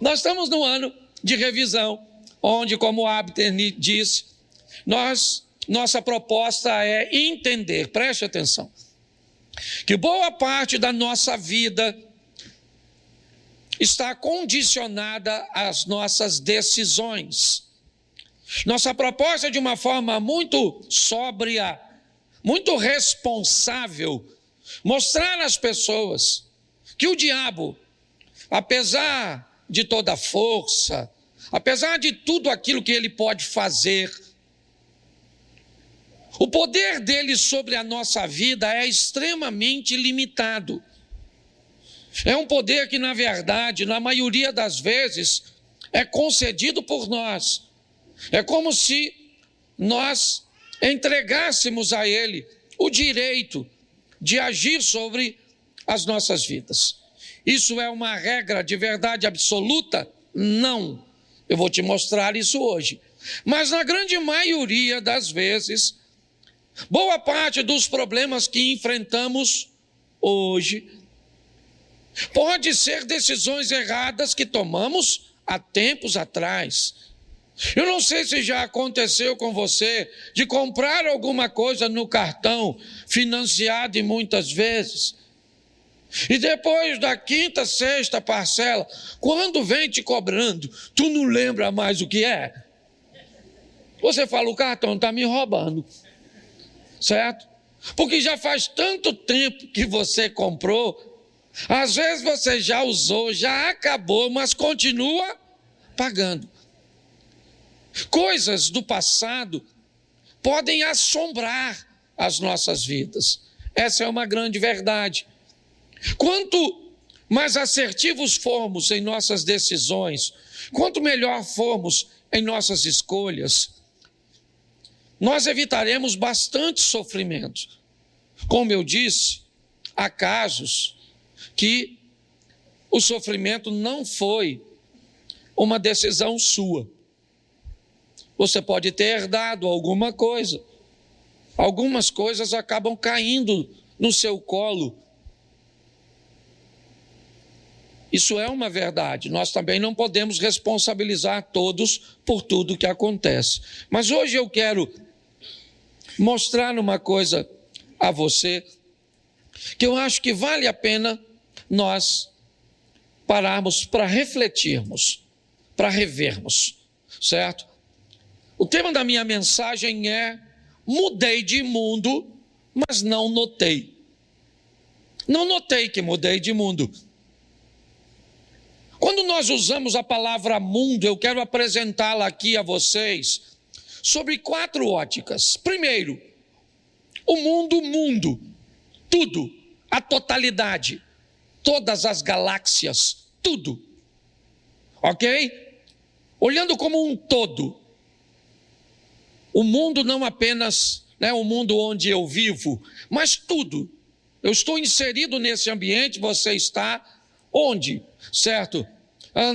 Nós estamos no ano de revisão, onde, como o Abner disse, nossa proposta é entender, preste atenção, que boa parte da nossa vida está condicionada às nossas decisões. Nossa proposta é, de uma forma muito sóbria, muito responsável, mostrar às pessoas que o diabo, apesar de toda a força, apesar de tudo aquilo que ele pode fazer, o poder dele sobre a nossa vida é extremamente limitado. É um poder que, na verdade, na maioria das vezes, é concedido por nós. É como se nós entregássemos a ele o direito de agir sobre as nossas vidas. Isso é uma regra de verdade absoluta? Não. Eu vou te mostrar isso hoje. Mas na grande maioria das vezes, boa parte dos problemas que enfrentamos hoje pode ser decisões erradas que tomamos há tempos atrás. Eu não sei se já aconteceu com você de comprar alguma coisa no cartão, financiado muitas vezes, e depois da quinta, sexta parcela, quando vem te cobrando, tu não lembra mais o que é. Você fala, o cartão está me roubando, certo? Porque já faz tanto tempo que você comprou, às vezes você já usou, já acabou, mas continua pagando. Coisas do passado podem assombrar as nossas vidas. Essa é uma grande verdade. Quanto mais assertivos formos em nossas decisões, quanto melhor formos em nossas escolhas, nós evitaremos bastante sofrimento. Como eu disse, há casos que o sofrimento não foi uma decisão sua. Você pode ter herdado alguma coisa. Algumas coisas acabam caindo no seu colo. Isso é uma verdade. Nós também não podemos responsabilizar todos por tudo que acontece. Mas hoje eu quero mostrar uma coisa a você que eu acho que vale a pena nós pararmos para refletirmos, para revermos, certo? O tema da minha mensagem é: mudei de mundo, mas não notei. Não notei que mudei de mundo. Quando nós usamos a palavra mundo, eu quero apresentá-la aqui a vocês sobre 4 óticas. Primeiro, o mundo, tudo, a totalidade, todas as galáxias, tudo, ok? Olhando como um todo, o mundo não apenas, o mundo onde eu vivo, mas tudo. Eu estou inserido nesse ambiente, você está onde? Certo?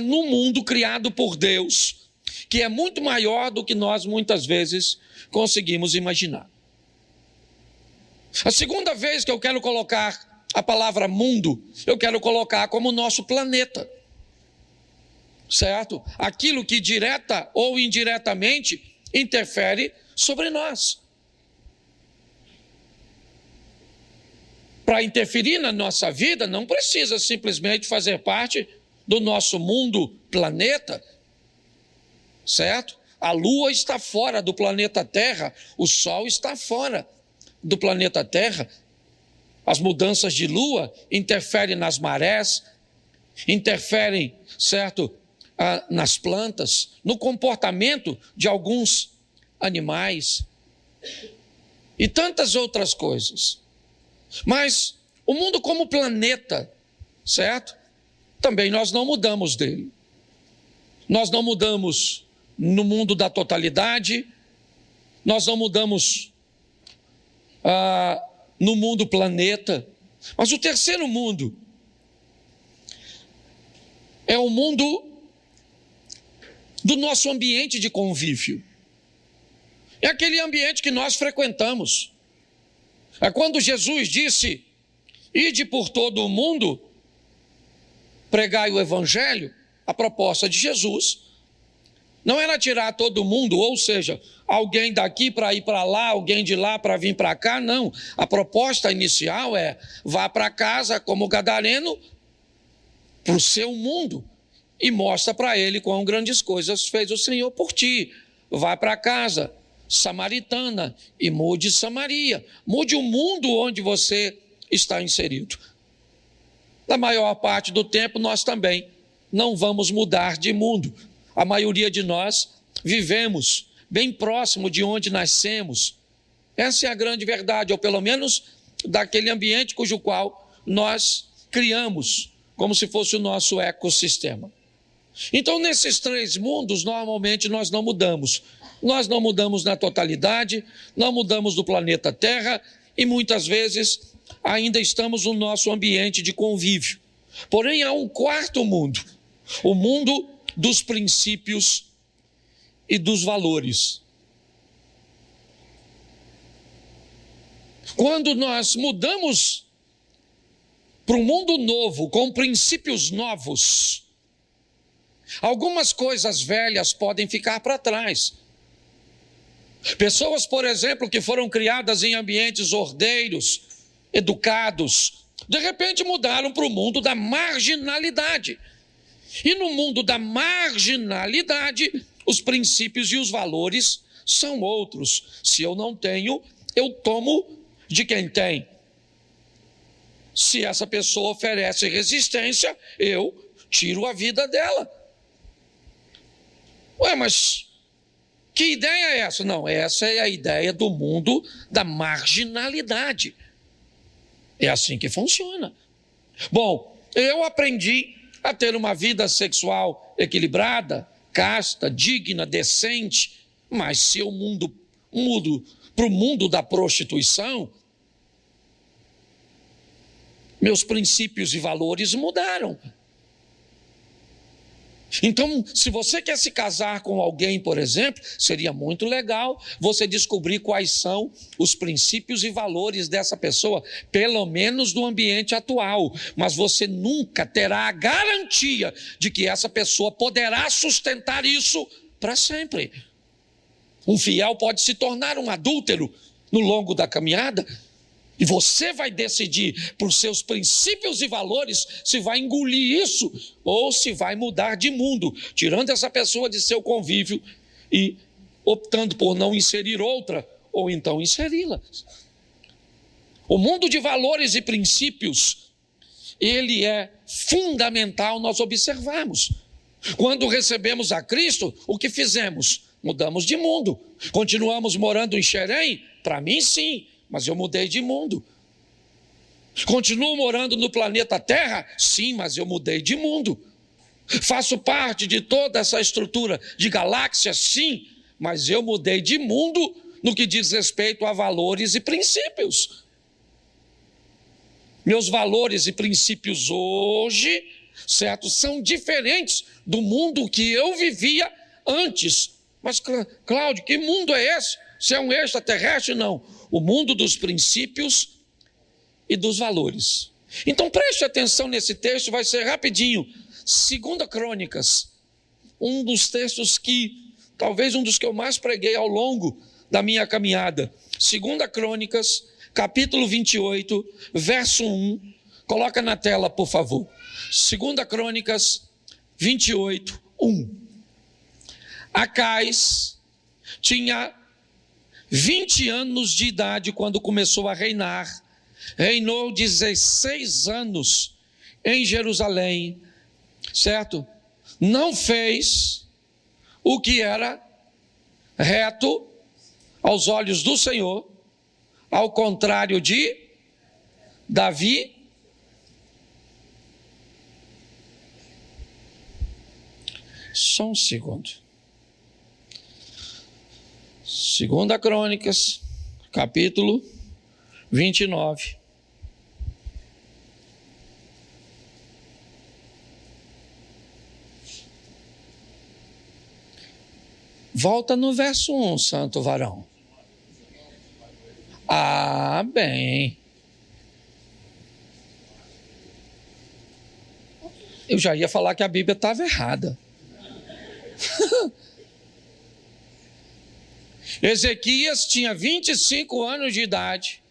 No mundo criado por Deus, que é muito maior do que nós muitas vezes conseguimos imaginar. A segunda vez que eu quero colocar a palavra mundo, eu quero colocar como nosso planeta, certo? Aquilo que direta ou indiretamente interfere sobre nós. Para interferir na nossa vida, não precisa simplesmente fazer parte do nosso mundo, planeta, certo? A Lua está fora do planeta Terra, o Sol está fora do planeta Terra. As mudanças de Lua interferem nas marés, interferem, certo, nas plantas, no comportamento de alguns animais e tantas outras coisas. Mas o mundo como planeta, certo? Também nós não mudamos dele. Nós não mudamos no mundo da totalidade, nós não mudamos no mundo planeta, mas o terceiro mundo é o mundo do nosso ambiente de convívio. É aquele ambiente que nós frequentamos. É quando Jesus disse: ide por todo o mundo, pregai o evangelho, a proposta de Jesus não era tirar todo mundo, ou seja, alguém daqui para ir para lá, alguém de lá para vir para cá, não. A proposta inicial é: vá para casa como gadareno, para o seu mundo, e mostra para ele quão grandes coisas fez o Senhor por ti. Vá para casa samaritana e mude Samaria, mude o mundo onde você está inserido. Na maior parte do tempo, nós também não vamos mudar de mundo. A maioria de nós vivemos bem próximo de onde nascemos. Essa é a grande verdade, ou pelo menos daquele ambiente cujo qual nós criamos, como se fosse o nosso ecossistema. Então, nesses três mundos, normalmente nós não mudamos. Nós não mudamos na totalidade, não mudamos do planeta Terra e muitas vezes ainda estamos no nosso ambiente de convívio. Porém, há um quarto mundo, o mundo dos princípios e dos valores. Quando nós mudamos para um mundo novo, com princípios novos, algumas coisas velhas podem ficar para trás. Pessoas, por exemplo, que foram criadas em ambientes ordeiros, educados, de repente mudaram para o mundo da marginalidade. E no mundo da marginalidade, os princípios e os valores são outros. Se eu não tenho, eu tomo de quem tem. Se essa pessoa oferece resistência, eu tiro a vida dela. Ué, mas que ideia é essa? Não, essa é a ideia do mundo da marginalidade. É assim que funciona. Bom, eu aprendi a ter uma vida sexual equilibrada, casta, digna, decente, mas se eu mudo para o mundo da prostituição, meus princípios e valores mudaram. Então, se você quer se casar com alguém, por exemplo, seria muito legal você descobrir quais são os princípios e valores dessa pessoa, pelo menos no ambiente atual. Mas você nunca terá a garantia de que essa pessoa poderá sustentar isso para sempre. Um fiel pode se tornar um adúltero no longo da caminhada. E você vai decidir por seus princípios e valores se vai engolir isso ou se vai mudar de mundo, tirando essa pessoa de seu convívio e optando por não inserir outra ou então inseri-la. O mundo de valores e princípios, ele é fundamental nós observarmos. Quando recebemos a Cristo, o que fizemos? Mudamos de mundo. Continuamos morando em Xerém? Para mim, sim. Mas eu mudei de mundo. Continuo morando no planeta Terra? Sim, mas eu mudei de mundo. Faço parte de toda essa estrutura de galáxias? Sim, mas eu mudei de mundo no que diz respeito a valores e princípios. Meus valores e princípios hoje, certo, são diferentes do mundo que eu vivia antes. Mas, Cláudio, que mundo é esse? Se é um extraterrestre? Não. O mundo dos princípios e dos valores. Então preste atenção nesse texto, vai ser rapidinho. 2 Crônicas, um dos textos que, talvez um dos que eu mais preguei ao longo da minha caminhada. 2 Crônicas, capítulo 28, verso 1. Coloca na tela, por favor. 2 Crônicas 28, 1. Acais tinha 20 anos de idade quando começou a reinar. Reinou 16 anos em Jerusalém, certo? Não fez o que era reto aos olhos do Senhor, ao contrário de Davi. Só um segundo. 2 Crônicas, capítulo 29. Volta no verso 1, santo varão. Ah, bem. Eu já ia falar que a Bíblia estava errada. Ezequias tinha 25 anos de idade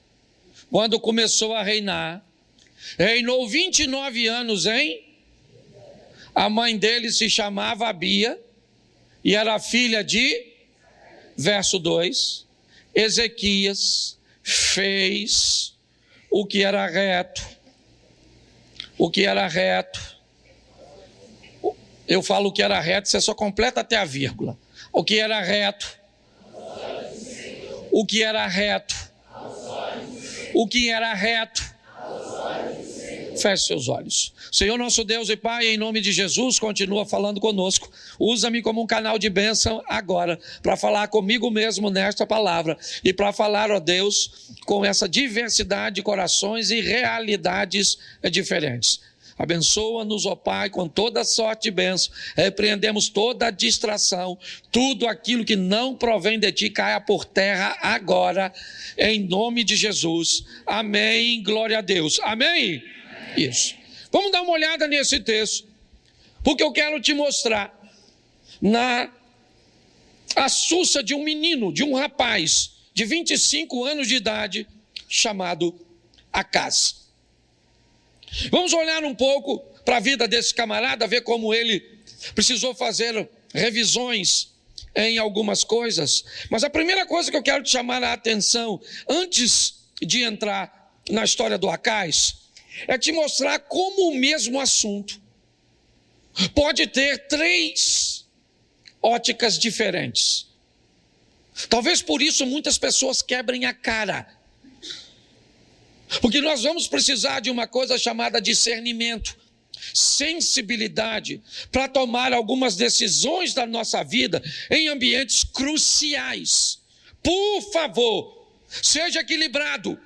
quando começou a reinar. Reinou 29 anos A mãe dele se chamava Abia e era filha de, verso 2, Ezequias fez o que era reto. O que era reto. Eu falo o que era reto, você só completa até a vírgula. O que era reto. O que era reto. O que era reto. Feche seus olhos. Senhor nosso Deus e Pai, em nome de Jesus, continua falando conosco. Usa-me como um canal de bênção agora, para falar comigo mesmo nesta palavra. E para falar, ó Deus, com essa diversidade de corações e realidades diferentes. Abençoa-nos, ó Pai, com toda sorte de bênção. Repreendemos toda a distração. Tudo aquilo que não provém de Ti caia por terra agora, em nome de Jesus. Amém. Glória a Deus. Amém. Isso. Vamos dar uma olhada nesse texto, porque eu quero te mostrar na astúcia de um menino, de um rapaz de 25 anos de idade, chamado Acaz. Vamos olhar um pouco para a vida desse camarada, ver como ele precisou fazer revisões em algumas coisas. Mas a primeira coisa que eu quero te chamar a atenção, antes de entrar na história do Acaz, é te mostrar como o mesmo assunto pode ter 3 óticas diferentes. Talvez por isso muitas pessoas quebrem a cara. Porque nós vamos precisar de uma coisa chamada discernimento, sensibilidade, para tomar algumas decisões da nossa vida em ambientes cruciais. Por favor, seja equilibrado.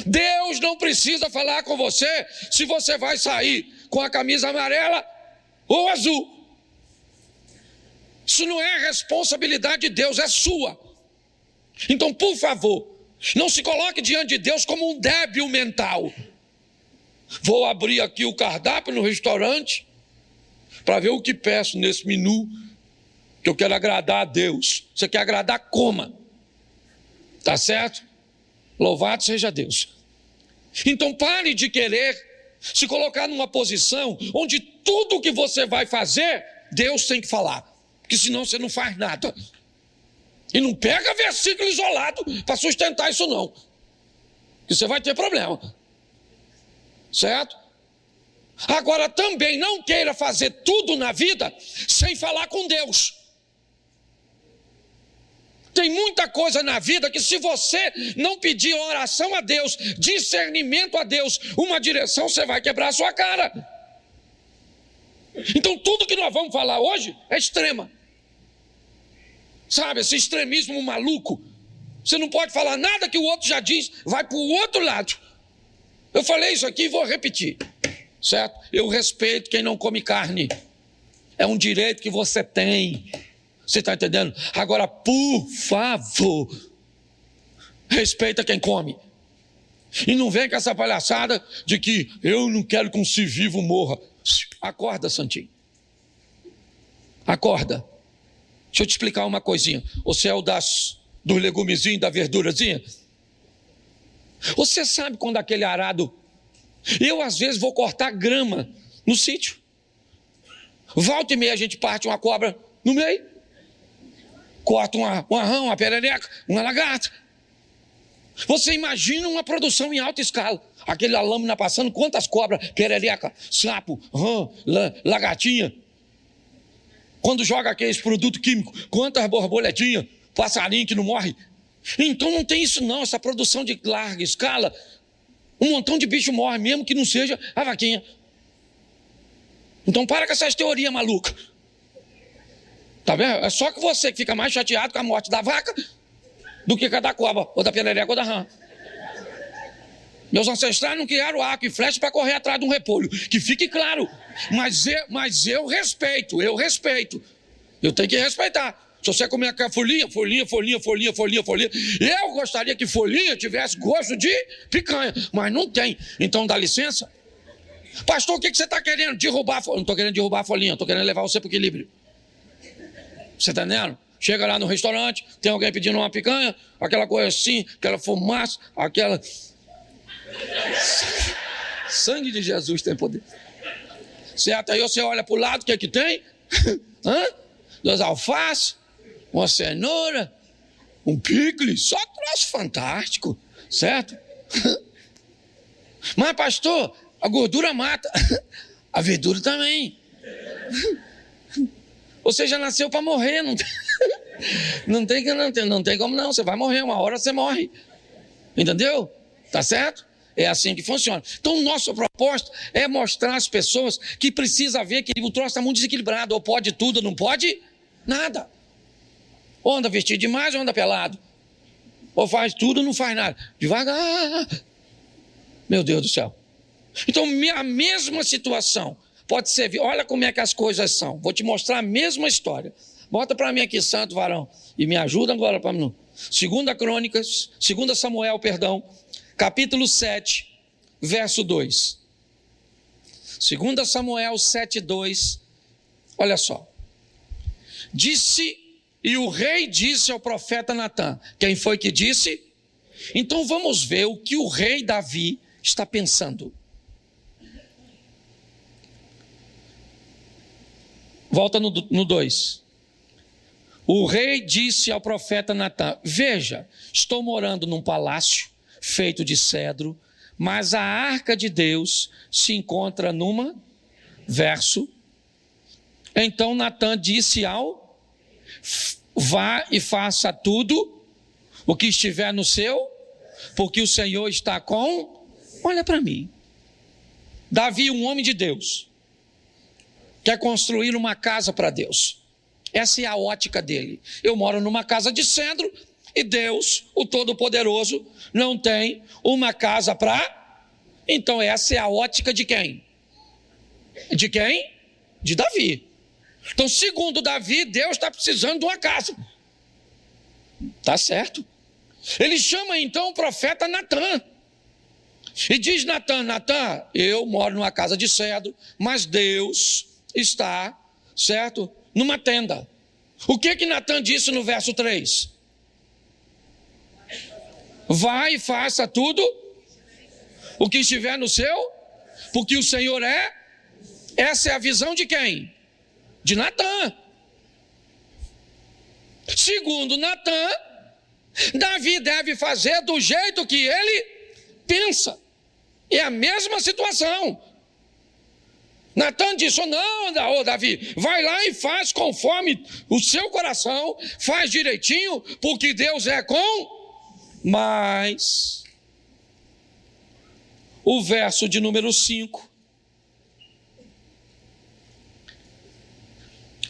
Deus não precisa falar com você se você vai sair com a camisa amarela ou azul. Isso não é responsabilidade de Deus, é sua. Então, por favor, não se coloque diante de Deus como um débil mental. Vou abrir aqui o cardápio no restaurante para ver o que peço nesse menu, que eu quero agradar a Deus. Você quer agradar, coma. Tá certo? Louvado seja Deus. Então pare de querer se colocar numa posição onde tudo que você vai fazer, Deus tem que falar. Porque senão você não faz nada. E não pega versículo isolado para sustentar isso não. Porque você vai ter problema. Certo? Agora também não queira fazer tudo na vida sem falar com Deus. Tem muita coisa na vida que se você não pedir oração a Deus, discernimento a Deus, uma direção, você vai quebrar a sua cara. Então tudo que nós vamos falar hoje é extrema. Sabe, esse extremismo maluco. Você não pode falar nada que o outro já diz, vai para o outro lado. Eu falei isso aqui e vou repetir. Certo? Eu respeito quem não come carne. É um direito que você tem. Você está entendendo? Agora, por favor, respeita quem come. E não vem com essa palhaçada de que eu não quero que um ser vivo morra. Acorda, Santinho. Acorda. Deixa eu te explicar uma coisinha. Você é o dos legumezinhos, da verdurazinha? Você sabe quando aquele arado... Eu, às vezes, vou cortar grama no sítio. Volta e meia a gente parte uma cobra no meio. Corta uma rã, uma perereca, uma lagarta. Você imagina uma produção em alta escala. Aquela lâmina passando, quantas cobras, perereca, sapo, rã, lagartinha. Quando joga aqueles produtos químicos, quantas borboletinhas, passarinho que não morre. Então não tem isso não, essa produção de larga escala. Um montão de bicho morre, mesmo que não seja a vaquinha. Então para com essas teorias malucas. Tá vendo? É só que você que fica mais chateado com a morte da vaca do que com a da cobra, ou da perereca, ou da rã. Meus ancestrais não criaram arco e flecha para correr atrás de um repolho. Que fique claro. Mas eu respeito. Eu tenho que respeitar. Se você comer aquela folhinha, eu gostaria que folhinha tivesse gosto de picanha, mas não tem. Então dá licença. Pastor, o que você está querendo? Derrubar a folhinha. Não estou querendo derrubar a folhinha, estou querendo levar você para o equilíbrio. Você está entendendo? Chega lá no restaurante, tem alguém pedindo uma picanha, aquela coisa assim, aquela fumaça, aquela... Sangue de Jesus tem poder. Certo? Aí você olha para o lado, o que é que tem? Duas alfaces, uma cenoura, um picles, só troço fantástico, certo? Mas pastor, a gordura mata, a verdura também. Você já nasceu para morrer, não tem como não, você vai morrer, uma hora você morre, entendeu? Tá certo? É assim que funciona. Então, nossa proposta é mostrar às pessoas que precisa ver que o troço está muito desequilibrado, ou pode tudo, ou não pode nada. Ou anda vestido demais, ou anda pelado. Ou faz tudo, ou não faz nada. Devagar. Meu Deus do céu. Então, a mesma situação pode ser... Olha como é que as coisas são. Vou te mostrar a mesma história. Bota para mim aqui, santo varão, e me ajuda agora para mim. 2 Samuel, capítulo 7, verso 2. 2 Samuel 7, 2. Olha só. E o rei disse ao profeta Natã. Quem foi que disse? Então vamos ver o que o rei Davi está pensando. Volta no 2. O rei disse ao profeta Natã: veja, estou morando num palácio feito de cedro, mas a arca de Deus se encontra numa... Verso. Então Natã disse ao... Vá e faça tudo o que estiver no seu, porque o Senhor está com... Olha para mim. Davi, um homem de Deus, quer construir uma casa para Deus. Essa é a ótica dele. Eu moro numa casa de cedro e Deus, o Todo-Poderoso, não tem uma casa para... Então essa é a ótica de quem? De quem? De Davi. Então, segundo Davi, Deus está precisando de uma casa. Tá certo. Ele chama então o profeta Natã. E diz Natã, eu moro numa casa de cedro, mas Deus está, certo, numa tenda. O que Natã disse no verso 3? Vai e faça tudo o que estiver no seu, porque o Senhor é... Essa é a visão de quem? De Natã. Segundo Natã, Davi deve fazer do jeito que ele pensa. É a mesma situação. Natã disse: não, Davi, vai lá e faz conforme o seu coração, faz direitinho, porque Deus é com... Mas o verso de número 5.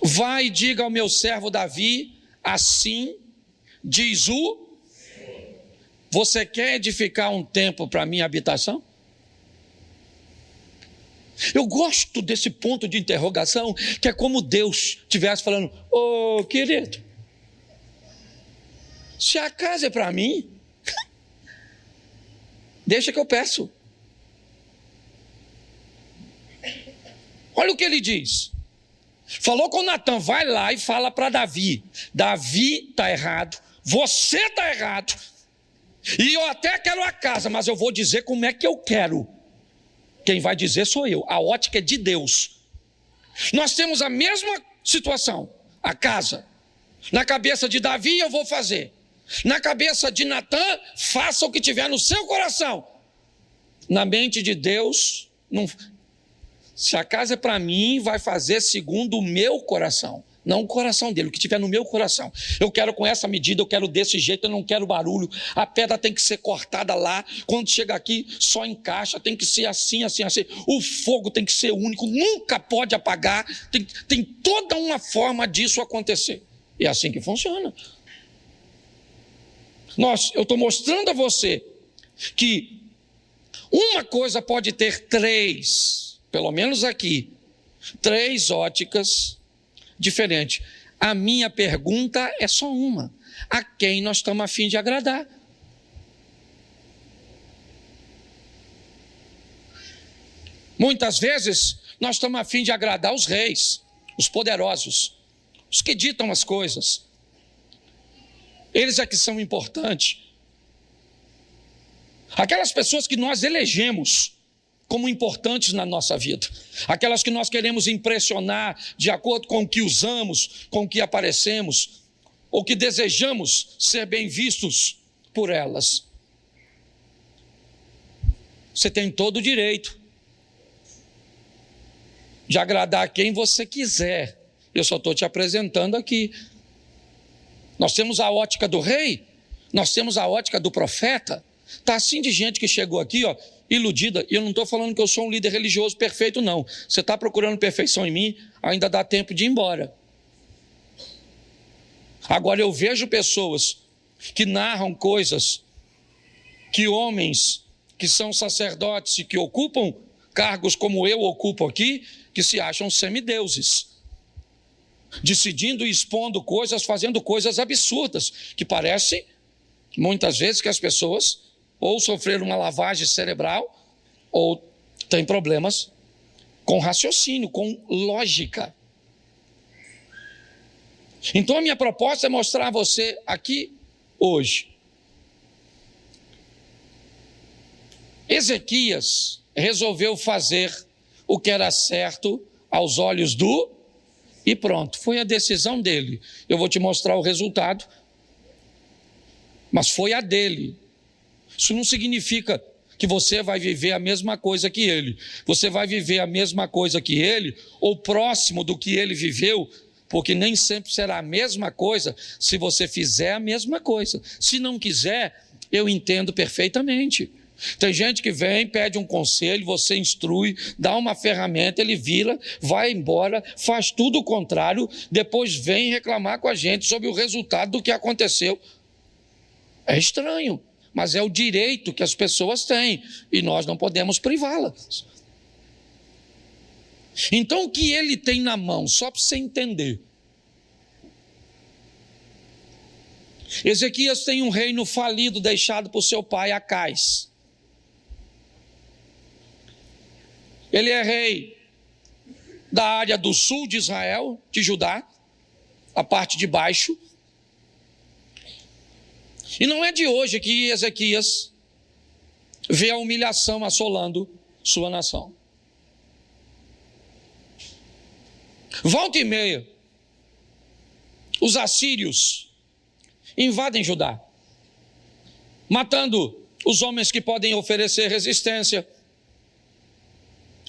Vai e diga ao meu servo Davi, assim diz o... Você quer edificar um templo para minha habitação? Eu gosto desse ponto de interrogação, que é como Deus estivesse falando: ô querido, se a casa é para mim, deixa que eu peço. Olha o que ele diz. Falou com Natã: vai lá e fala para Davi. Davi está errado, você está errado, e eu até quero a casa, mas eu vou dizer como é que eu quero. Quem vai dizer sou eu, a ótica é de Deus. Nós temos a mesma situação, a casa. Na cabeça de Davi eu vou fazer, na cabeça de Natã, faça o que tiver no seu coração. Na mente de Deus, não... Se a casa é para mim, vai fazer segundo o meu coração, não o coração dele, o que tiver no meu coração. Eu quero com essa medida, eu quero desse jeito, eu não quero barulho. A pedra tem que ser cortada lá, quando chega aqui só encaixa, tem que ser assim, assim, assim. O fogo tem que ser único, nunca pode apagar, tem toda uma forma disso acontecer. É assim que funciona. Eu estou mostrando a você que uma coisa pode ter três, pelo menos aqui, três óticas diferentes. A minha pergunta é só uma: a quem nós estamos a fim de agradar? Muitas vezes nós estamos a fim de agradar os reis, os poderosos, os que ditam as coisas. Eles é que são importantes. Aquelas pessoas que nós elegemos como importantes na nossa vida, aquelas que nós queremos impressionar de acordo com o que usamos, com o que aparecemos, ou que desejamos ser bem vistos por elas. Você tem todo o direito de agradar quem você quiser. Eu só estou te apresentando aqui. Nós temos a ótica do rei, nós temos a ótica do profeta. Está assim de gente que chegou aqui, ó, iludida. E eu não estou falando que eu sou um líder religioso perfeito, não. Você está procurando perfeição em mim, ainda dá tempo de ir embora. Agora eu vejo pessoas que narram coisas que homens que são sacerdotes e que ocupam cargos como eu ocupo aqui, que se acham semideuses, decidindo e expondo coisas, fazendo coisas absurdas, que parece, muitas vezes, que as pessoas ou sofreram uma lavagem cerebral, ou têm problemas com raciocínio, com lógica. Então a minha proposta é mostrar a você aqui, hoje, Ezequias resolveu fazer o que era certo aos olhos do... E pronto, foi a decisão dele. Eu vou te mostrar o resultado, mas foi a dele. Isso não significa que você vai viver a mesma coisa que ele. Você vai viver a mesma coisa que ele, ou próximo do que ele viveu, porque nem sempre será a mesma coisa se você fizer a mesma coisa. Se não quiser, eu entendo perfeitamente. Tem gente que vem, pede um conselho, você instrui, dá uma ferramenta, ele vira, vai embora, faz tudo o contrário, depois vem reclamar com a gente sobre o resultado do que aconteceu. É estranho, mas é o direito que as pessoas têm e nós não podemos privá-las. Então o que ele tem na mão, só para você entender. Ezequias tem um reino falido deixado por seu pai Acais. Ele é rei da área do sul de Israel, de Judá, a parte de baixo. E não é de hoje que Ezequias vê a humilhação assolando sua nação. Volta e meia, os assírios invadem Judá, matando os homens que podem oferecer resistência,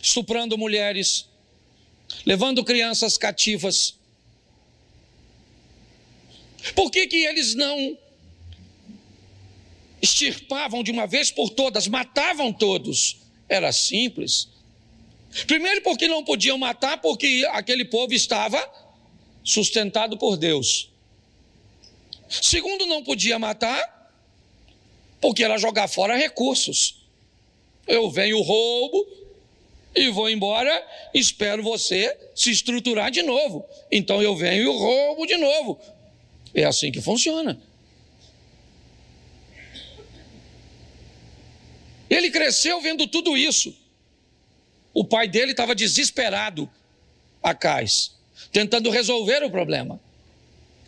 estuprando mulheres, levando crianças cativas. Por que eles não extirpavam de uma vez por todas, matavam todos? Era simples. Primeiro, porque não podiam matar, porque aquele povo estava sustentado por Deus. Segundo, não podia matar, porque era jogar fora recursos. Eu venho, roubo e vou embora, espero você se estruturar de novo. Então eu venho e roubo de novo. É assim que funciona. Ele cresceu vendo tudo isso. O pai dele estava desesperado, Acais, tentando resolver o problema.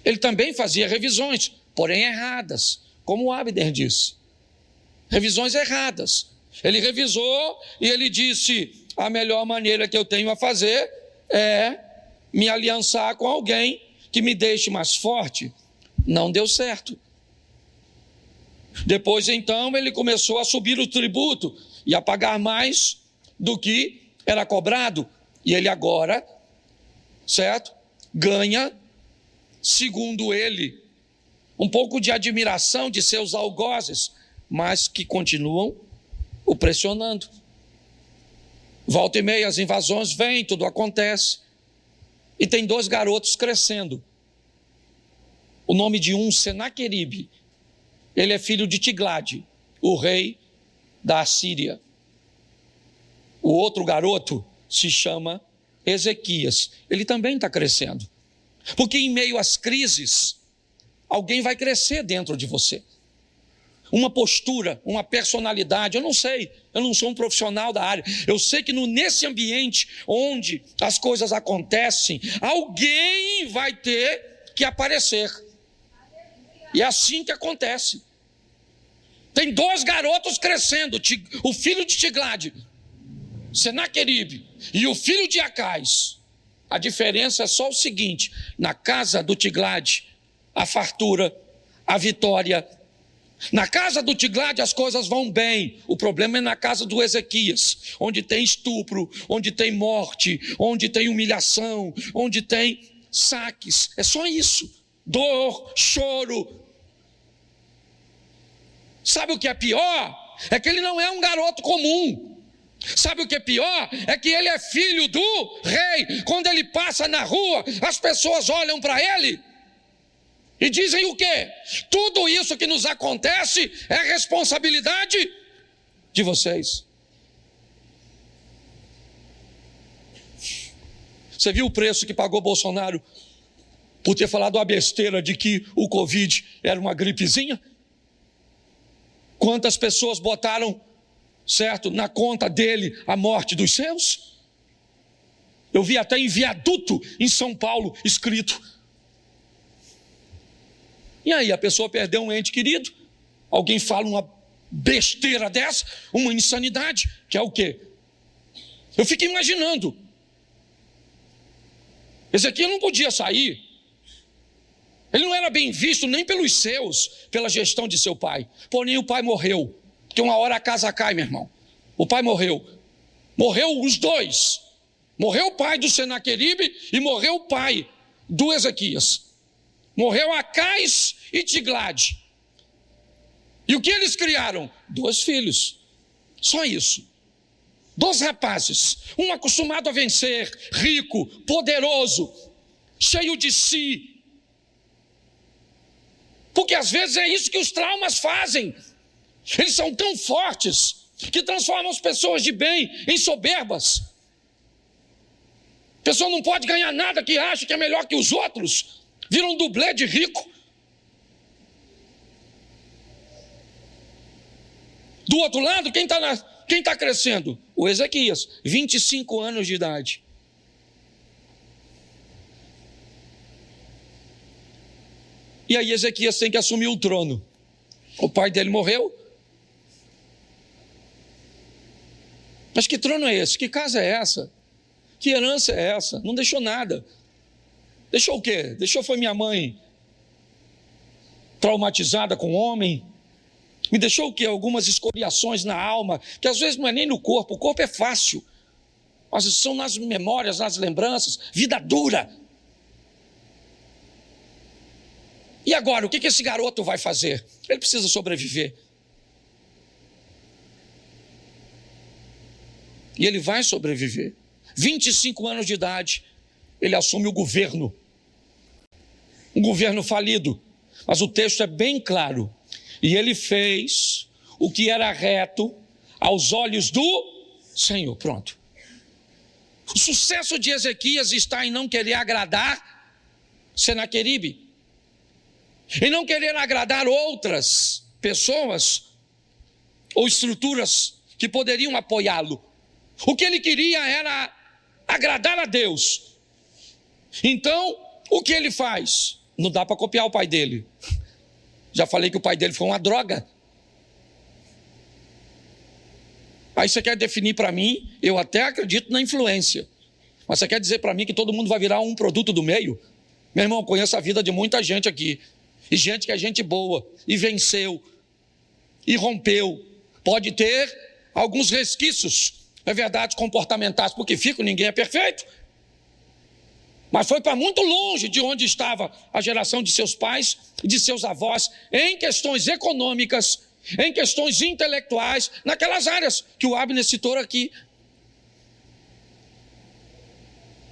Ele também fazia revisões, porém erradas, como o Abner disse. Revisões erradas. Ele revisou e ele disse: a melhor maneira que eu tenho a fazer é me aliançar com alguém que me deixe mais forte. Não deu certo. Depois, então, ele começou a subir o tributo e a pagar mais do que era cobrado. E ele agora, certo, ganha, segundo ele, um pouco de admiração de seus algozes, mas que continuam o pressionando. Volta e meia, as invasões vêm, tudo acontece. E tem 2 garotos crescendo. O nome de um, Senaqueribe. Ele é filho de Tiglade, o rei da Assíria. O outro garoto se chama Ezequias. Ele também está crescendo. Porque em meio às crises, alguém vai crescer dentro de você. uma postura, uma personalidade, eu não sei, eu não sou um profissional da área, eu sei que nesse ambiente onde as coisas acontecem, alguém vai ter que aparecer, e é assim que acontece. Tem 2 garotos crescendo, o filho de Tiglade, Senaqueribe, e o filho de Acais. A diferença é só o seguinte: na casa do Tiglade, a fartura, a vitória. Na casa do Tiglade as coisas vão bem. O problema é na casa do Ezequias, onde tem estupro, onde tem morte, onde tem humilhação, onde tem saques. É só isso. Dor, choro. Sabe o que é pior? É que ele não é um garoto comum. Sabe o que é pior? É que ele é filho do rei. Quando ele passa na rua, as pessoas olham para ele e dizem o quê? Tudo isso que nos acontece é responsabilidade de vocês. Você viu o preço que pagou Bolsonaro por ter falado a besteira de que o Covid era uma gripezinha? Quantas pessoas botaram, certo, na conta dele a morte dos seus? Eu vi até em viaduto em São Paulo escrito. E aí a pessoa perdeu um ente querido, alguém fala uma besteira dessa, uma insanidade, que é o quê? Eu fico imaginando, Ezequias não podia sair, ele não era bem visto nem pelos seus, pela gestão de seu pai, porém o pai morreu, porque uma hora a casa cai, meu irmão. O pai morreu os 2, morreu o pai do Senaqueribe e morreu o pai do Ezequias, morreu Acais e Tiglade. E o que eles criaram? 2 filhos, só isso. 2 rapazes, um acostumado a vencer, rico, poderoso, cheio de si. Porque às vezes é isso que os traumas fazem. Eles são tão fortes que transformam as pessoas de bem em soberbas. A pessoa não pode ganhar nada que acha que é melhor que os outros. Vira um dublê de rico. Do outro lado, quem está crescendo? O Ezequias, 25 anos de idade. E aí Ezequias tem que assumir o trono. O pai dele morreu. Mas que trono é esse? Que casa é essa? Que herança é essa? Não deixou nada. Deixou o quê? Deixou foi minha mãe traumatizada com o homem. Me deixou o quê? Algumas escoriações na alma, que às vezes não é nem no corpo. O corpo é fácil, mas são nas memórias, nas lembranças. Vida dura. E agora, o que esse garoto vai fazer? Ele precisa sobreviver. E ele vai sobreviver. 25 anos de idade, ele assume o governo. Um governo falido. Mas o texto é bem claro. E ele fez o que era reto aos olhos do Senhor. Pronto. O sucesso de Ezequias está em não querer agradar Senaqueribe. Em não querer agradar outras pessoas ou estruturas que poderiam apoiá-lo. O que ele queria era agradar a Deus. Então, o que ele faz? Não dá para copiar o pai dele. Já falei que o pai dele foi uma droga. Aí você quer definir para mim, eu até acredito na influência, mas você quer dizer para mim que todo mundo vai virar um produto do meio? Meu irmão, conheço a vida de muita gente aqui, e gente que é gente boa, e venceu, e rompeu. Pode ter alguns resquícios, é verdade, comportamentais, porque ninguém é perfeito. Mas foi para muito longe de onde estava a geração de seus pais e de seus avós, em questões econômicas, em questões intelectuais, naquelas áreas que o Abner citou aqui.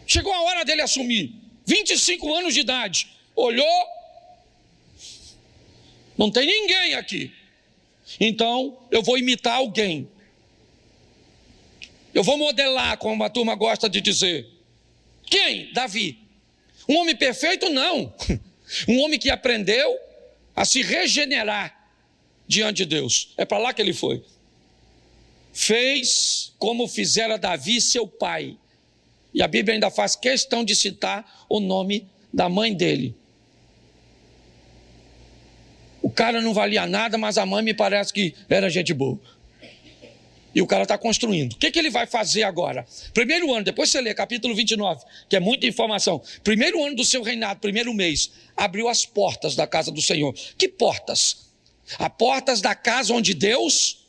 Chegou a hora dele assumir, 25 anos de idade, olhou, não tem ninguém aqui, então eu vou imitar alguém, eu vou modelar, como a turma gosta de dizer. Quem? Davi. Um homem perfeito? Não. Um homem que aprendeu a se regenerar. diante de Deus. É para lá que ele foi. Fez como fizera Davi, seu pai. E a Bíblia ainda faz questão de citar o nome da mãe dele. O cara não valia nada, mas a mãe me parece que era gente boa. E o cara está construindo. O que ele vai fazer agora? Primeiro ano, depois você lê capítulo 29, que é muita informação. Primeiro ano do seu reinado, primeiro mês, abriu as portas da casa do Senhor. Que portas? As portas da casa onde Deus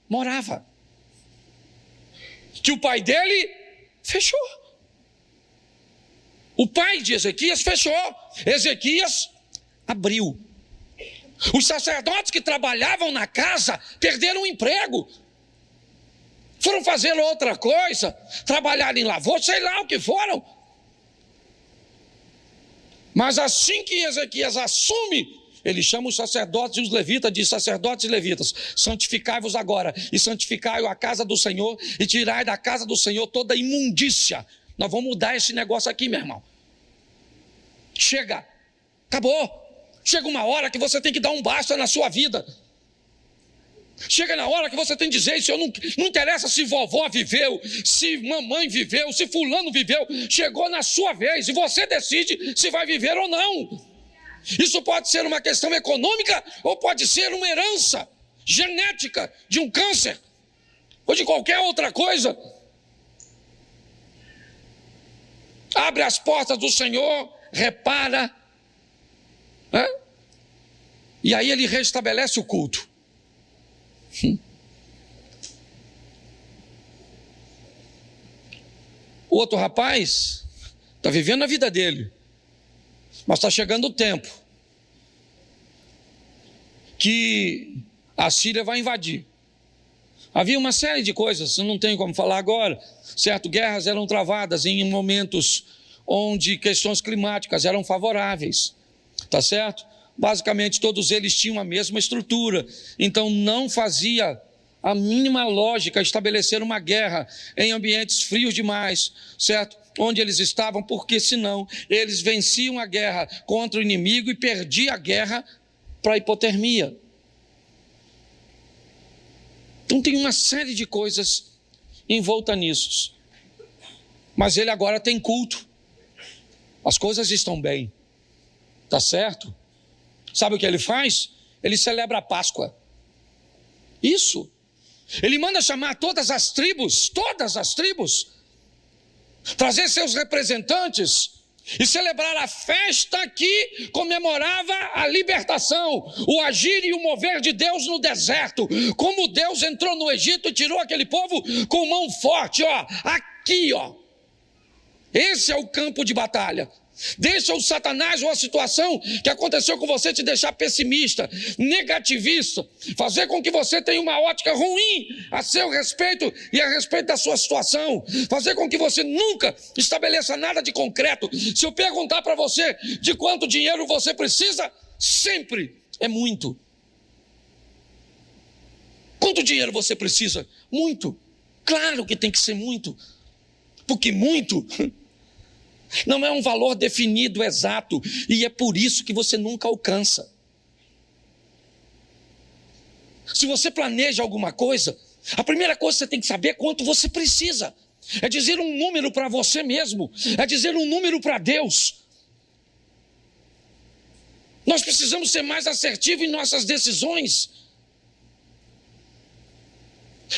morava. Que o pai dele fechou. O pai de Ezequias fechou. Ezequias abriu. Os sacerdotes que trabalhavam na casa perderam o emprego. Foram fazer outra coisa, trabalhar em lavoura, sei lá o que foram. Mas assim que Ezequias assume, ele chama os sacerdotes e os levitas, diz: sacerdotes e levitas, santificai-vos agora, e santificai a casa do Senhor, e tirai da casa do Senhor toda imundícia. Nós vamos mudar esse negócio aqui, meu irmão. Chega, acabou. Chega uma hora que você tem que dar um basta na sua vida. Chega na hora que você tem que dizer: isso não interessa se vovó viveu, se mamãe viveu, se fulano viveu. Chegou na sua vez e você decide se vai viver ou não. Isso pode ser uma questão econômica ou pode ser uma herança genética de um câncer ou de qualquer outra coisa. Abre as portas do Senhor, repara, né? E aí ele restabelece o culto. O outro rapaz está vivendo a vida dele, mas está chegando o tempo que a Síria vai invadir. Havia uma série de coisas, eu não tenho como falar agora, certo? Guerras eram travadas em momentos onde questões climáticas eram favoráveis, tá certo? Basicamente todos eles tinham a mesma estrutura, então não fazia a mínima lógica estabelecer uma guerra em ambientes frios demais, certo? Onde eles estavam, porque senão eles venciam a guerra contra o inimigo e perdiam a guerra para a hipotermia. Então tem uma série de coisas envolta nisso. Mas ele agora tem culto. As coisas estão bem. Tá certo? Sabe o que ele faz? Ele celebra a Páscoa. Isso. Ele manda chamar todas as tribos, trazer seus representantes e celebrar a festa que comemorava a libertação, o agir e o mover de Deus no deserto. Como Deus entrou no Egito e tirou aquele povo com mão forte, ó, aqui, ó. Esse é o campo de batalha. Deixa o Satanás ou a situação que aconteceu com você te deixar pessimista, negativista, fazer com que você tenha uma ótica ruim a seu respeito e a respeito da sua situação, fazer com que você nunca estabeleça nada de concreto. Se eu perguntar para você de quanto dinheiro você precisa, sempre é muito. Quanto dinheiro você precisa? Muito. Claro que tem que ser muito, porque muito não é um valor definido exato, e é por isso que você nunca alcança. Se você planeja alguma coisa, a primeira coisa que você tem que saber é quanto você precisa. É dizer um número para você mesmo, é dizer um número para Deus. Nós precisamos ser mais assertivos em nossas decisões.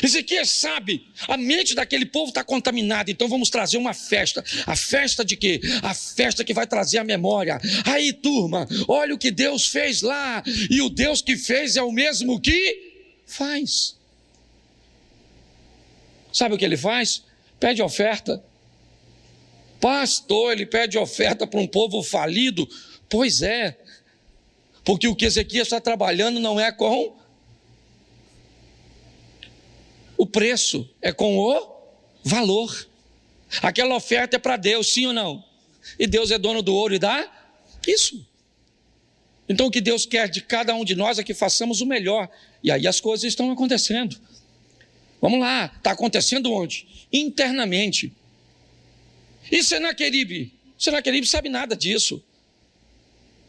Ezequias sabe, a mente daquele povo está contaminada, então vamos trazer uma festa. A festa de quê? A festa que vai trazer a memória. Aí, turma, olha o que Deus fez lá, e o Deus que fez é o mesmo que faz. Sabe o que ele faz? Pede oferta. Pastor, ele pede oferta para um povo falido? Pois é, porque o que Ezequias está trabalhando não é com o preço, é com o valor. Aquela oferta é para Deus, sim ou não? E Deus é dono do ouro e dá isso. Então o que Deus quer de cada um de nós é que façamos o melhor. E aí as coisas estão acontecendo. Vamos lá, está acontecendo onde? Internamente. E Senaqueribe? Senaqueribe sabe nada disso.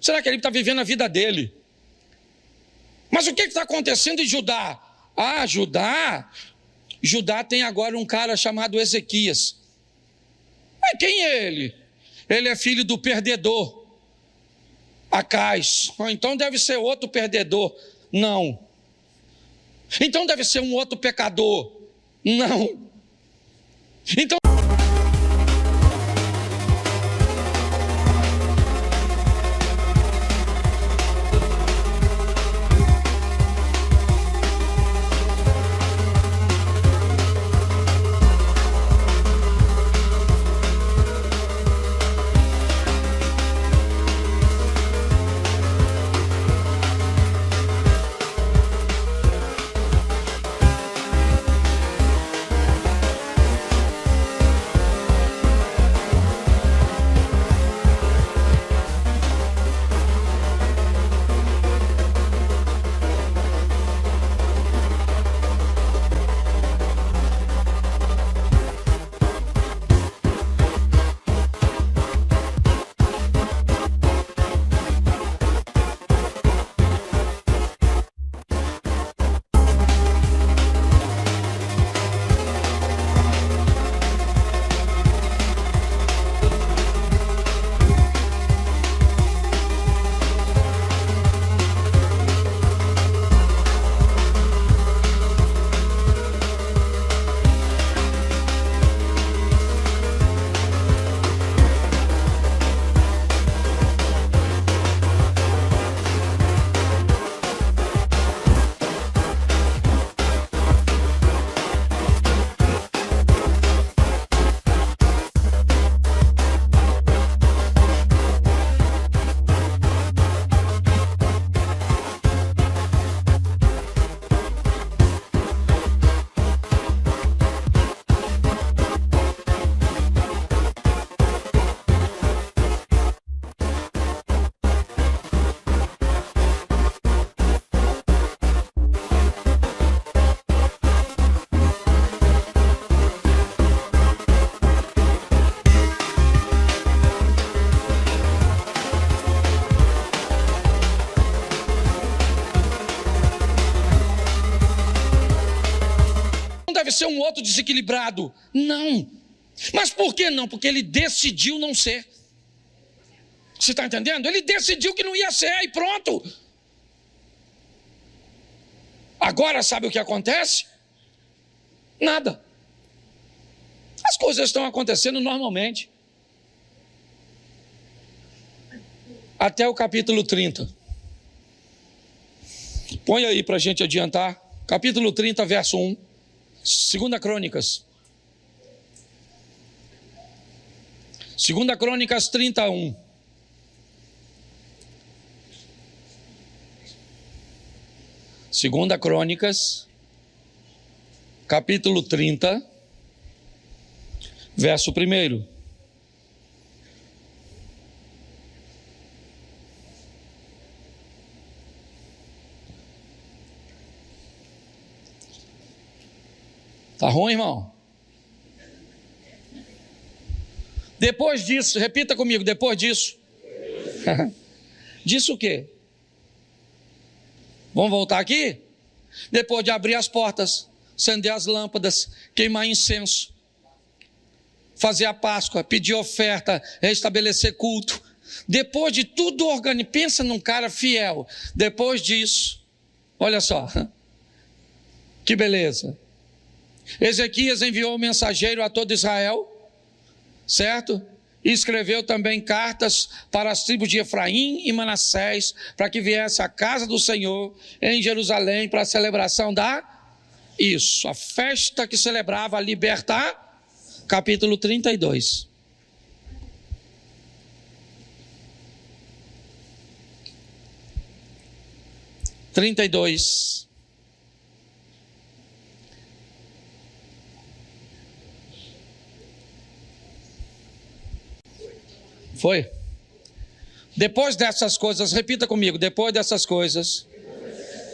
Senaqueribe está vivendo a vida dele. Mas o que está acontecendo em Judá? Judá tem agora um cara chamado Ezequias. Mas quem é ele? Ele é filho do perdedor, Acais. Então deve ser outro perdedor. Não. Então deve ser um outro pecador. Não. Então deve ser um outro desequilibrado. Não. Mas por que não? Porque ele decidiu não ser. Você está entendendo? Ele decidiu que não ia ser e pronto. Agora sabe o que acontece? Nada. As coisas estão acontecendo normalmente. Até o capítulo 30. Põe aí para a gente adiantar. Capítulo 30, verso 1. 2 Crônicas. 2 Crônicas 31. Segunda Crônicas, capítulo 30, verso 1. Tá ruim, irmão? Depois disso, repita comigo, depois disso. Disso o quê? Vamos voltar aqui? Depois de abrir as portas, acender as lâmpadas, queimar incenso, fazer a Páscoa, pedir oferta, restabelecer culto. Depois de tudo organizado, pensa num cara fiel. Depois disso, olha só, que beleza. Ezequias enviou um mensageiro a todo Israel, certo? E escreveu também cartas para as tribos de Efraim e Manassés, para que viesse à casa do Senhor em Jerusalém para a celebração a festa que celebrava a libertar, capítulo 32. Foi? Depois dessas coisas, repita comigo, depois dessas coisas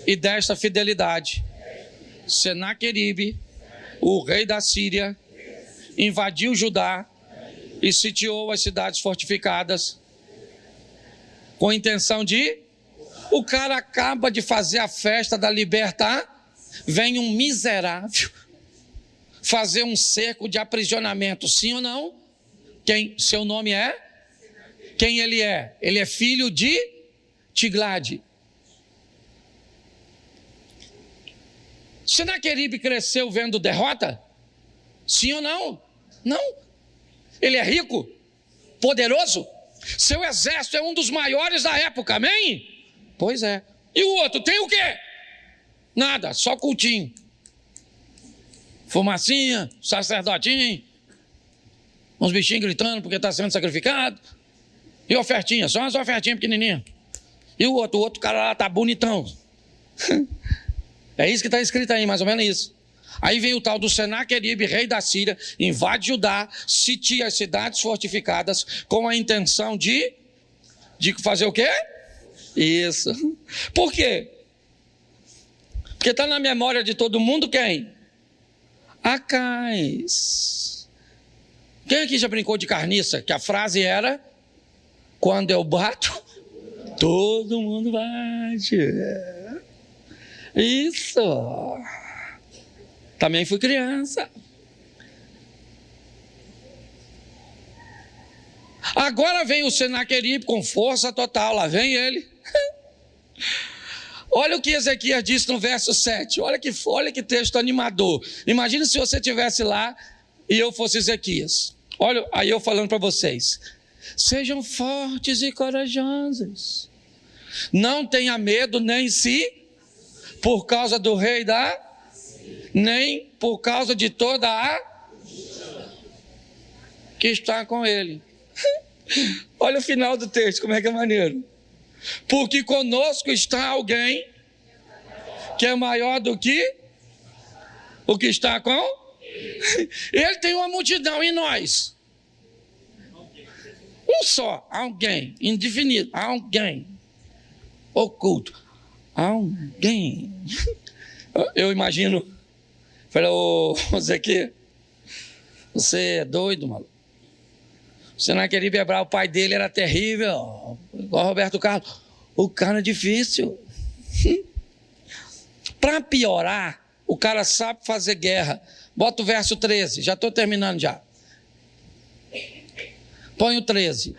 e desta fidelidade, Senaqueribe, o rei da Síria, invadiu Judá e sitiou as cidades fortificadas com a intenção de O cara acaba de fazer a festa da libertar, vem um miserável fazer um cerco de aprisionamento, sim ou não? Quem seu nome é? Quem ele é? Ele é filho de Tiglade. Senaqueribe cresceu vendo derrota? Sim ou não? Não. Ele é rico, poderoso, seu exército é um dos maiores da época, amém? Pois é. E o outro tem o quê? Nada, só cultinho. Fumacinha, sacerdotinho, uns bichinhos gritando porque está sendo sacrificado. E ofertinha, só umas ofertinhas pequenininhas. E o outro cara lá está bonitão. É isso que está escrito aí, mais ou menos isso. Aí vem o tal do Senaqueribe, rei da Síria, invade Judá, sitia as cidades fortificadas com a intenção de fazer o quê? Isso. Por quê? Porque está na memória de todo mundo quem? Acais. Quem aqui já brincou de carniça? Que a frase era: quando eu bato, todo mundo bate. Isso. Também fui criança. Agora vem o Senaqueribe com força total, lá vem ele. Olha o que Ezequias disse no verso 7, olha que texto animador. Imagina se você estivesse lá e eu fosse Ezequias. Olha, aí eu falando para vocês: sejam fortes e corajosos, não tenha medo nem por causa do rei nem por causa de toda a que está com ele. Olha o final do texto, como é que é maneiro. Porque conosco está alguém que é maior do que o que está com ele. Tem uma multidão e nós um só, alguém indefinido, alguém oculto, alguém. Eu imagino, falei: ô Zequias, você é doido, maluco. Você não queria quebrar, o pai dele era terrível, igual Roberto Carlos. O cara é difícil. Para piorar, o cara sabe fazer guerra. Bota o verso 13, já estou terminando já. Põe o 13.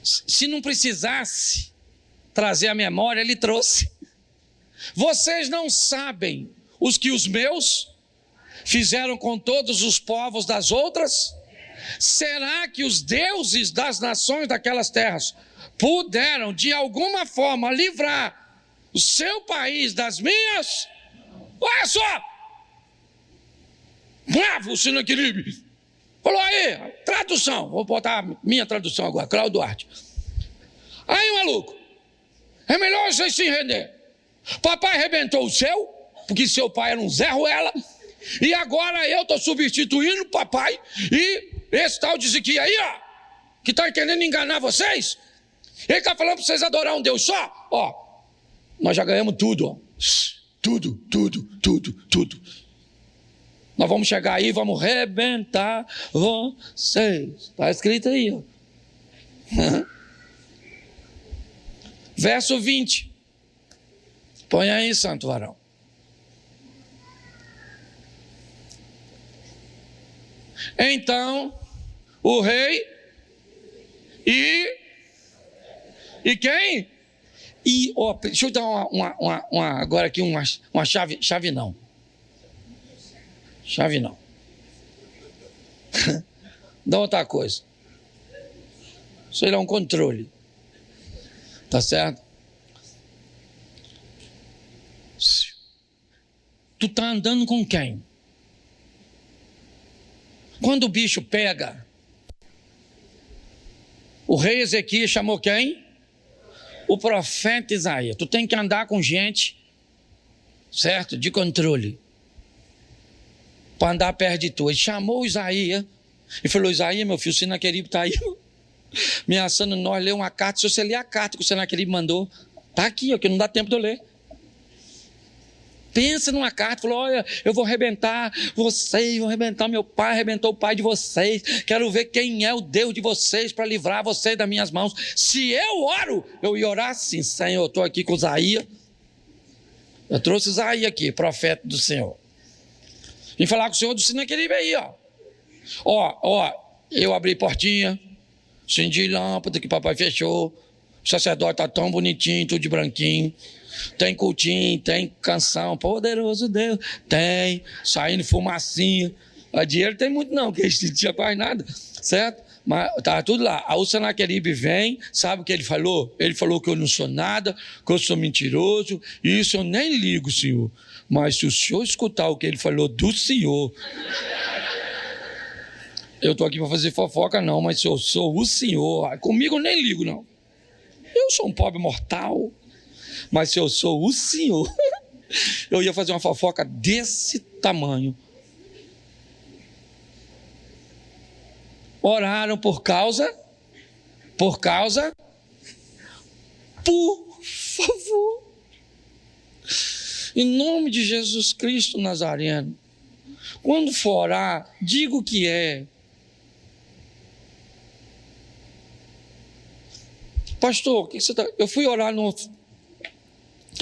Se não precisasse trazer a memória, ele trouxe. Vocês não sabem os que os meus fizeram com todos os povos das outras? Será que os deuses das nações daquelas terras puderam de alguma forma livrar o seu país das minhas? Olha só! Bravo, Senaqueribe! Falou aí, tradução, vou botar minha tradução agora, Cláudio Duarte. Aí, maluco, é melhor vocês se render. Papai arrebentou o seu, porque seu pai era um Zé Ruela, e agora eu estou substituindo o papai, e esse tal de Ezequias aí, ó, que está querendo enganar vocês, ele está falando para vocês adorar um Deus só, ó, nós já ganhamos tudo, ó, tudo. Nós vamos chegar aí, vamos arrebentar vocês. Está escrito aí, ó. Verso 20. Põe aí, santo varão. Então, o rei e quem? E, ó, deixa eu dar agora aqui uma chave não. Chave não. Dá outra coisa. Isso aí é um controle. Tá certo? Tu tá andando com quem? Quando o bicho pega, o rei Ezequias chamou quem? O profeta Isaías. Tu tem que andar com gente, certo? De controle. Para andar perto de tu. Ele chamou Isaías e falou: Isaías, meu filho, o Senaqueribe está aí ameaçando nós ler uma carta. Se você ler a carta que o Senaqueribe mandou, está aqui, ó, que não dá tempo de eu ler. Pensa numa carta, falou: olha, eu vou arrebentar vocês, vou arrebentar meu pai, arrebentou o pai de vocês, quero ver quem é o Deus de vocês para livrar vocês das minhas mãos. Se eu oro, eu ia orar assim: Senhor, eu estou aqui com Isaías, eu trouxe Isaías aqui, profeta do Senhor. Vim falar com o Senhor do Sinaqueribe aí, ó, eu abri portinha, acendi lâmpada que o papai fechou, o sacerdote está tão bonitinho, tudo de branquinho. Tem cultinho, tem canção, poderoso Deus, tem, saindo fumacinha. A dinheiro tem muito não, porque não tinha quase nada, certo? Mas tá tudo lá. Aí o Sinaqueribe vem, sabe o que ele falou? Ele falou que eu não sou nada, que eu sou mentiroso, e isso eu nem ligo, senhor. Mas se o senhor escutar o que ele falou do senhor, eu estou aqui para fazer fofoca não, mas se eu sou o senhor, comigo eu nem ligo não. Eu sou um pobre mortal. Mas se eu sou o senhor, eu ia fazer uma fofoca desse tamanho. Oraram por favor, em nome de Jesus Cristo Nazareno, quando for orar, diga o que é. Pastor, o que você está... Eu fui orar no...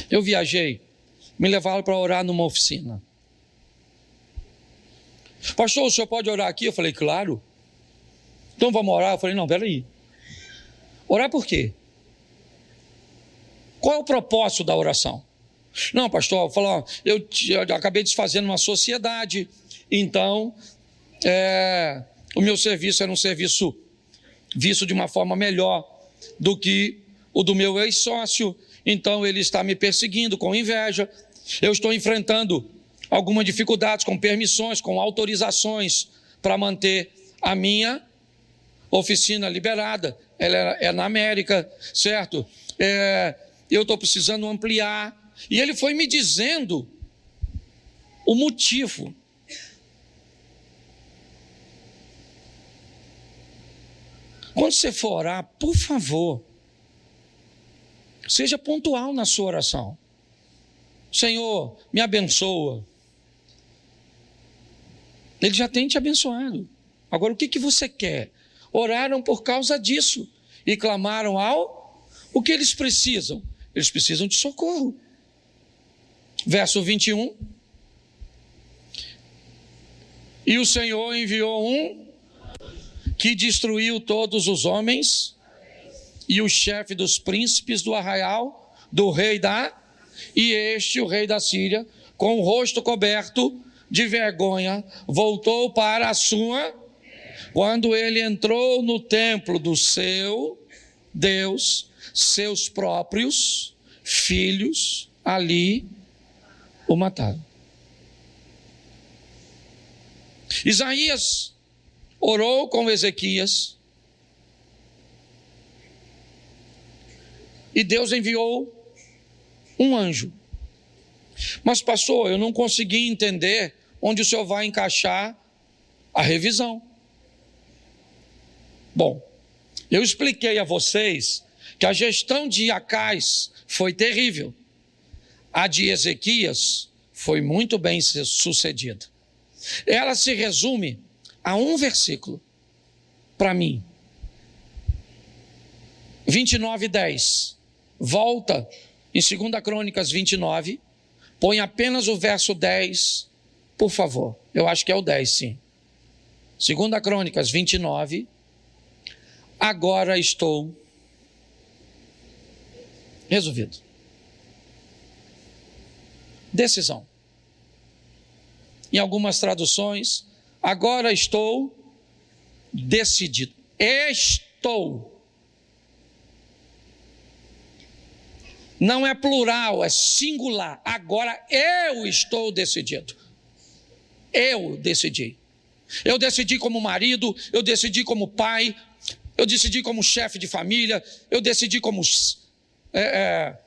Eu viajei, me levaram para orar numa oficina. Pastor, o senhor pode orar aqui? Eu falei, claro. Então vamos orar? Eu falei, não, peraí. Orar por quê? Qual é o propósito da oração? Não, pastor, eu acabei desfazendo uma sociedade, então o meu serviço era um serviço visto de uma forma melhor do que o do meu ex-sócio. Então ele está me perseguindo com inveja. Eu estou enfrentando algumas dificuldades com permissões, com autorizações para manter a minha oficina liberada. Ela é na América, certo? Eu estou precisando ampliar. E ele foi me dizendo o motivo. Quando você for orar, por favor, seja pontual na sua oração. Senhor, me abençoa. Ele já tem te abençoado. Agora, o que você quer? Oraram por causa disso e clamaram o que eles precisam? Eles precisam de socorro. Verso 21. E o Senhor enviou que destruiu todos os homens e o chefe dos príncipes do arraial do rei o rei da Síria, com o rosto coberto de vergonha, voltou para a sua... Quando ele entrou no templo do seu Deus, seus próprios filhos ali o mataram. Isaías orou com Ezequias e Deus enviou um anjo. Mas pastor, eu não consegui entender onde o senhor vai encaixar a revisão. Bom, eu expliquei a vocês que a gestão de Acais foi terrível. A de Ezequias foi muito bem sucedida. Ela se resume a um versículo, para mim. 29:10. Volta em 2 Crônicas 29, põe apenas o verso 10, por favor. Eu acho que é o 10, sim. 2 Crônicas 29. Agora estou resolvido. Decisão. Em algumas traduções, agora estou decidido. Estou. Não é plural, é singular. Agora eu estou decidido. Eu decidi. Eu decidi como marido, eu decidi como pai, eu decidi como chefe de família, eu decidi como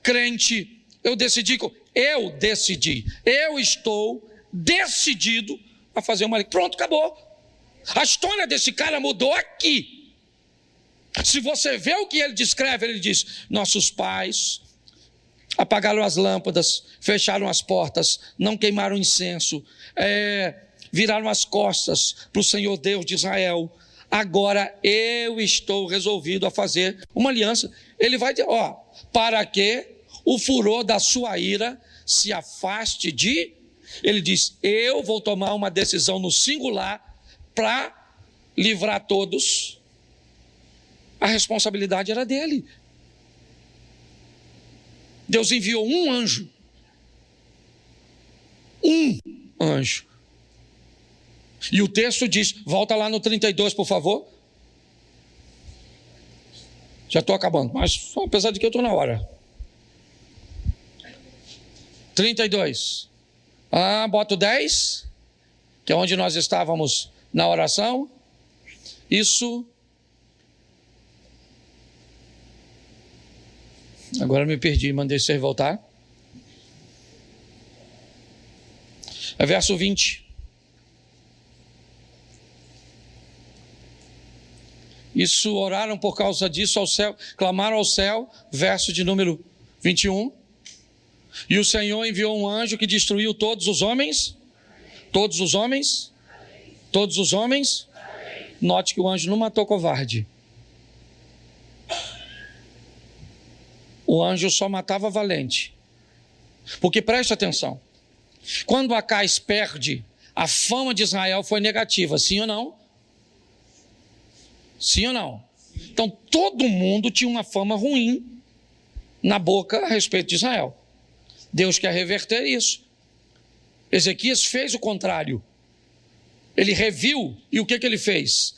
crente, eu decidi. Eu estou decidido a fazer uma lei. Pronto, acabou. A história desse cara mudou aqui. Se você vê o que ele descreve, ele diz: nossos pais apagaram as lâmpadas, fecharam as portas, não queimaram incenso, viraram as costas para o Senhor Deus de Israel. Agora eu estou resolvido a fazer uma aliança. Ele vai dizer, para que o furor da sua ira se afaste de... Ele diz, eu vou tomar uma decisão no singular para livrar todos. A responsabilidade era dele. Deus enviou um anjo. Um anjo. E o texto diz, volta lá no 32, por favor. Já estou acabando, mas apesar de que eu estou na hora. 32. Bota o 10, que é onde nós estávamos na oração. Isso. Agora me perdi, mandei você voltar. É verso 20. Isso, oraram por causa disso ao céu, clamaram ao céu, verso de número 21. E o Senhor enviou um anjo que destruiu todos os homens. Todos os homens. Todos os homens. Note que o anjo não matou covarde. O anjo só matava valente. Porque preste atenção. Quando Acais perde, a fama de Israel foi negativa, sim ou não? Sim ou não? Então todo mundo tinha uma fama ruim na boca a respeito de Israel. Deus quer reverter isso. Ezequias fez o contrário. Ele reviu, e o que ele fez?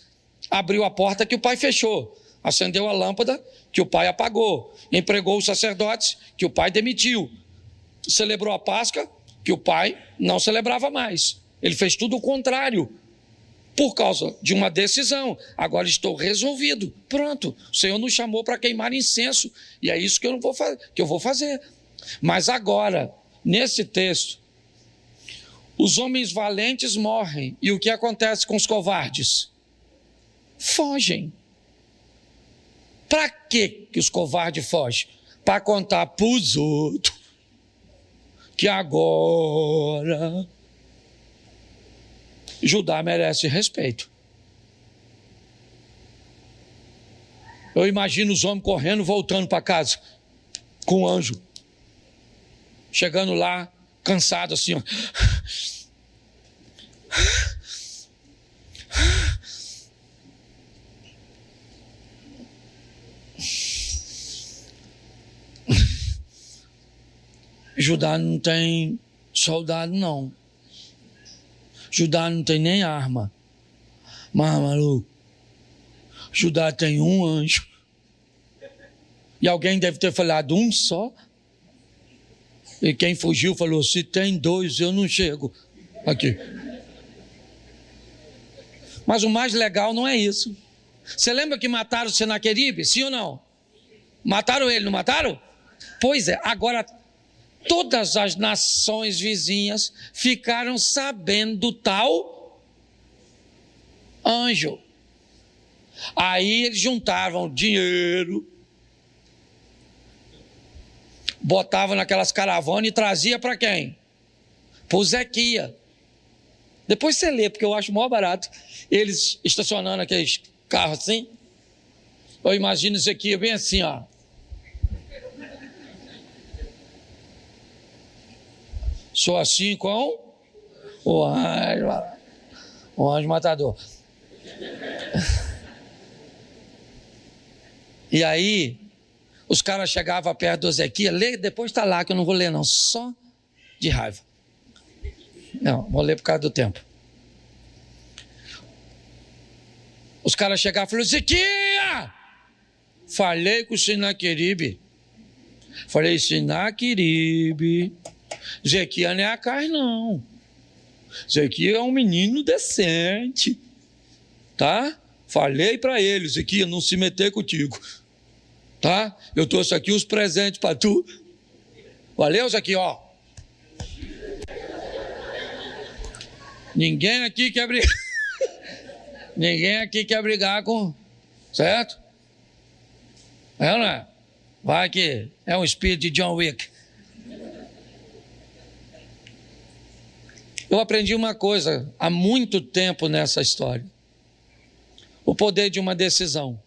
Abriu a porta que o pai fechou, acendeu a lâmpada que o pai apagou, empregou os sacerdotes que o pai demitiu, celebrou a Páscoa que o pai não celebrava mais. Ele fez tudo o contrário, por causa de uma decisão. Agora estou resolvido, pronto, o Senhor nos chamou para queimar incenso, e é isso que eu vou fazer. Mas agora, nesse texto, os homens valentes morrem, e o que acontece com os covardes? Fogem. Para que os covardes fogem? Para contar para os outros que agora Judá merece respeito. Eu imagino os homens correndo, voltando para casa com o anjo. Chegando lá, cansado assim, ó. Judá não tem soldado, não. Judá não tem nem arma. Mas, maluco, Judá tem um anjo. E alguém deve ter falado, um só? E quem fugiu falou, se tem dois, eu não chego aqui. Mas o mais legal não é isso. Você lembra que mataram o Senaqueribe? Sim ou não? Mataram ele, não mataram? Pois é, agora todas as nações vizinhas ficaram sabendo do tal anjo. Aí eles juntavam dinheiro, botavam naquelas caravanas e trazia para quem? Para o Zequias. Depois você lê, porque eu acho maior barato. Eles estacionando aqueles carros assim. Eu imagino Zequias bem assim, ó. Sou assim com o anjo matador. E aí, os caras chegavam perto do Ezequias, lê, depois está lá, que eu não vou ler não, só de raiva. Não, vou ler por causa do tempo. Os caras chegavam e falaram, Ezequias! Falei com o Senaqueribe. Falei, Senaqueribe, Ezequias não é Acais, não. Ezequias é um menino decente, tá? Falei para ele, Ezequias, não se meter contigo, tá? Eu trouxe aqui os presentes para tu. Valeu, Ezequias, ó. Ninguém aqui quer brigar. Ninguém aqui quer brigar com... Certo? É ou não é? Vai que é um espírito de John Wick. Eu aprendi uma coisa há muito tempo nessa história: o poder de uma decisão.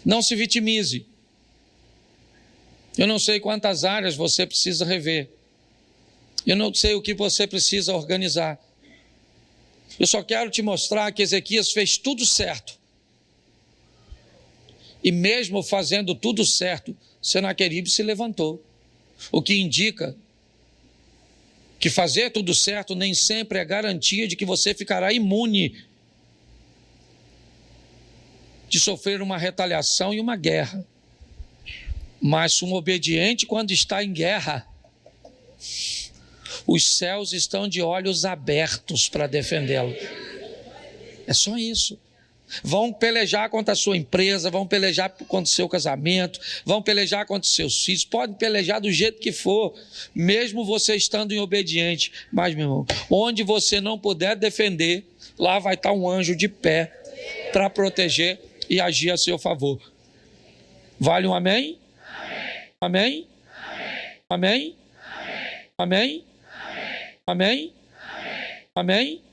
Não se vitimize. Eu não sei quantas áreas você precisa rever. Eu não sei o que você precisa organizar. Eu só quero te mostrar que Ezequias fez tudo certo. E mesmo fazendo tudo certo, Senaqueribe se levantou. O que indica que fazer tudo certo nem sempre é garantia de que você ficará imune de sofrer uma retaliação e uma guerra. Mas um obediente, quando está em guerra, os céus estão de olhos abertos para defendê-lo. É só isso. Vão pelejar contra a sua empresa, vão pelejar contra o seu casamento, vão pelejar contra os seus filhos, podem pelejar do jeito que for, mesmo você estando em obediente. Mas, meu irmão, onde você não puder defender, lá vai estar um anjo de pé para proteger e agir a seu favor. Vale um amém? Amém? Amém? Amém? Amém? Amém? Amém?